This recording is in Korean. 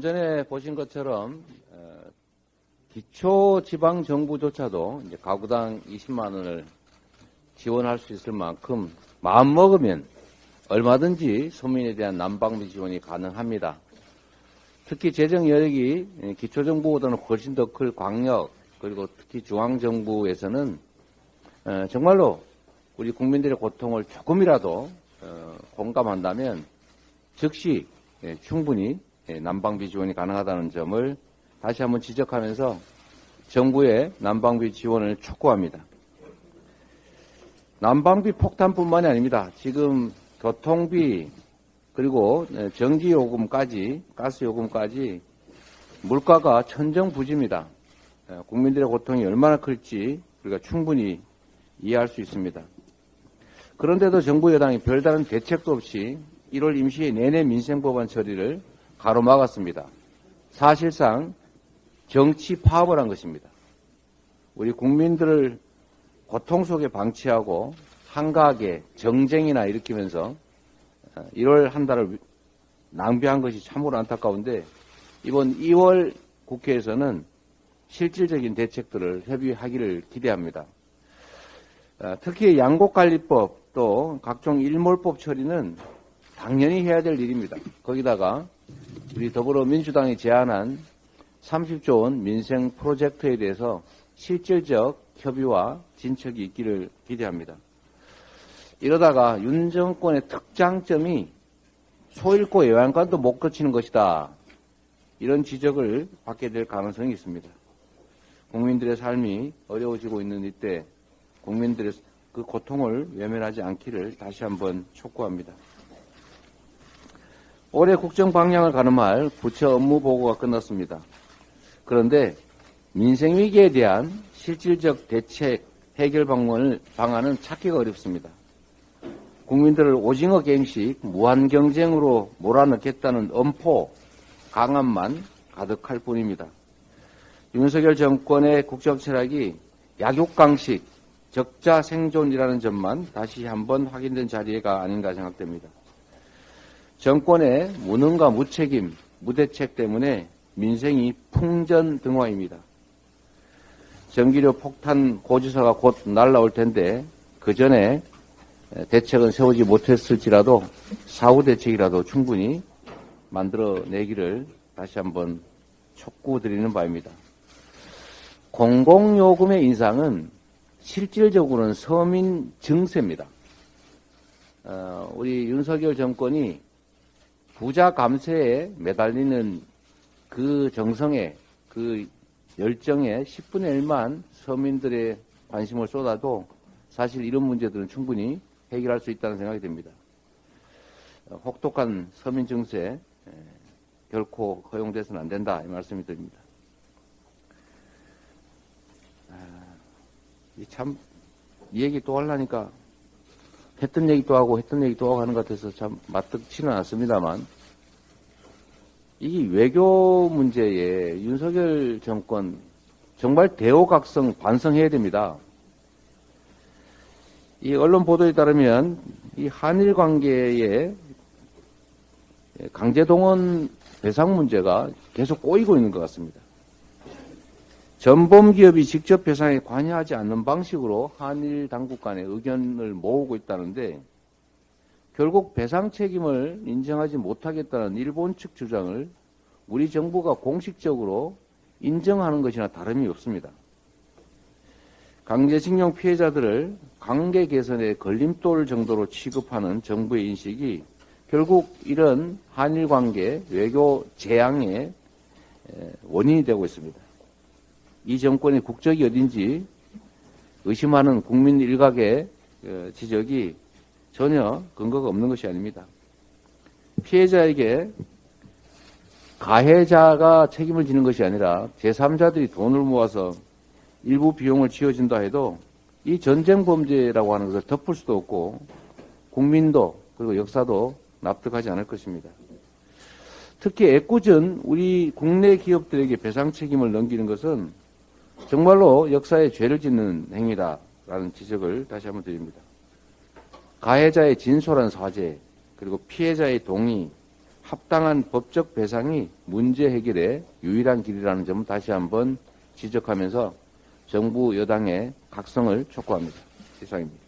좀 전에 보신 것처럼 기초지방정부조차도 이제 가구당 20만 원을 지원할 수 있을 만큼 마음먹으면 얼마든지 서민에 대한 난방비 지원이 가능합니다. 특히 재정 여력이 기초정부보다는 훨씬 더 클 광역 그리고 특히 중앙정부에서는 정말로 우리 국민들의 고통을 조금이라도 공감한다면 즉시 충분히 난방비 지원이 가능하다는 점을 다시 한번 지적하면서 정부의 난방비 지원을 촉구합니다. 난방비 폭탄뿐만이 아닙니다. 지금 교통비 그리고 전기요금까지 가스요금까지 물가가 천정부지입니다. 국민들의 고통이 얼마나 클지 우리가 충분히 이해할 수 있습니다. 그런데도 정부 여당이 별다른 대책도 없이 1월 임시의 내내 민생법안 처리를 가로막았습니다. 사실상 정치 파업을 한 것입니다. 우리 국민들을 고통 속에 방치하고 한가하게 정쟁이나 일으키면서 1월 한 달을 낭비한 것이 참으로 안타까운데 이번 2월 국회에서는 실질적인 대책들을 협의하기를 기대합니다. 특히 양곡관리법 또 각종 일몰법 처리는 당연히 해야 될 일입니다. 거기다가 우리 더불어민주당이 제안한 30조 원 민생 프로젝트에 대해서 실질적 협의와 진척이 있기를 기대합니다. 이러다가 윤 정권의 특장점이 소잃고 애완간도 못 거치는 것이다. 이런 지적을 받게 될 가능성이 있습니다. 국민들의 삶이 어려워지고 있는 이때 국민들의 그 고통을 외면하지 않기를 다시 한번 촉구합니다. 올해 국정 방향을 가늠할 부처 업무 보고가 끝났습니다. 그런데 민생위기에 대한 실질적 대책 해결 방안은 찾기가 어렵습니다. 국민들을 오징어 게임식 무한 경쟁으로 몰아넣겠다는 엄포, 강압만 가득할 뿐입니다. 윤석열 정권의 국정 철학이 약육강식, 적자 생존이라는 점만 다시 한번 확인된 자리가 아닌가 생각됩니다. 정권의 무능과 무책임, 무대책 때문에 민생이 풍전등화입니다. 전기료 폭탄 고지서가 곧 날라올 텐데 그 전에 대책은 세우지 못했을지라도 사후 대책이라도 충분히 만들어내기를 다시 한번 촉구드리는 바입니다. 공공요금의 인상은 실질적으로는 서민 증세입니다. 우리 윤석열 정권이 부자 감세에 매달리는 그 정성에 그 열정에 10분의 1만 서민들의 관심을 쏟아도 사실 이런 문제들은 충분히 해결할 수 있다는 생각이 듭니다. 혹독한 서민 증세 결코 허용돼서는 안 된다 이 말씀이 드립니다. 참 이 얘기 또 하려니까 했던 얘기 또 하고 했던 얘기 또 하고 하는 것 같아서 참 맞득치는 않습니다만 이 외교 문제에 윤석열 정권 정말 대호각성 반성해야 됩니다. 이 언론 보도에 따르면 이 한일 관계에 강제동원 배상 문제가 계속 꼬이고 있는 것 같습니다. 전범 기업이 직접 배상에 관여하지 않는 방식으로 한일 당국 간의 의견을 모으고 있다는데 결국 배상 책임을 인정하지 못하겠다는 일본 측 주장을 우리 정부가 공식적으로 인정하는 것이나 다름이 없습니다. 강제징용 피해자들을 관계 개선의 걸림돌 정도로 취급하는 정부의 인식이 결국 이런 한일 관계 외교 재앙의 원인이 되고 있습니다. 이 정권의 국적이 어딘지 의심하는 국민 일각의 지적이 전혀 근거가 없는 것이 아닙니다. 피해자에게 가해자가 책임을 지는 것이 아니라 제3자들이 돈을 모아서 일부 비용을 지어준다 해도 이 전쟁 범죄라고 하는 것을 덮을 수도 없고 국민도 그리고 역사도 납득하지 않을 것입니다. 특히 애꿎은 우리 국내 기업들에게 배상 책임을 넘기는 것은 정말로 역사에 죄를 짓는 행위다라는 지적을 다시 한번 드립니다. 가해자의 진솔한 사죄 그리고 피해자의 동의 합당한 법적 배상이 문제 해결의 유일한 길이라는 점을 다시 한번 지적하면서 정부 여당의 각성을 촉구합니다. 이상입니다.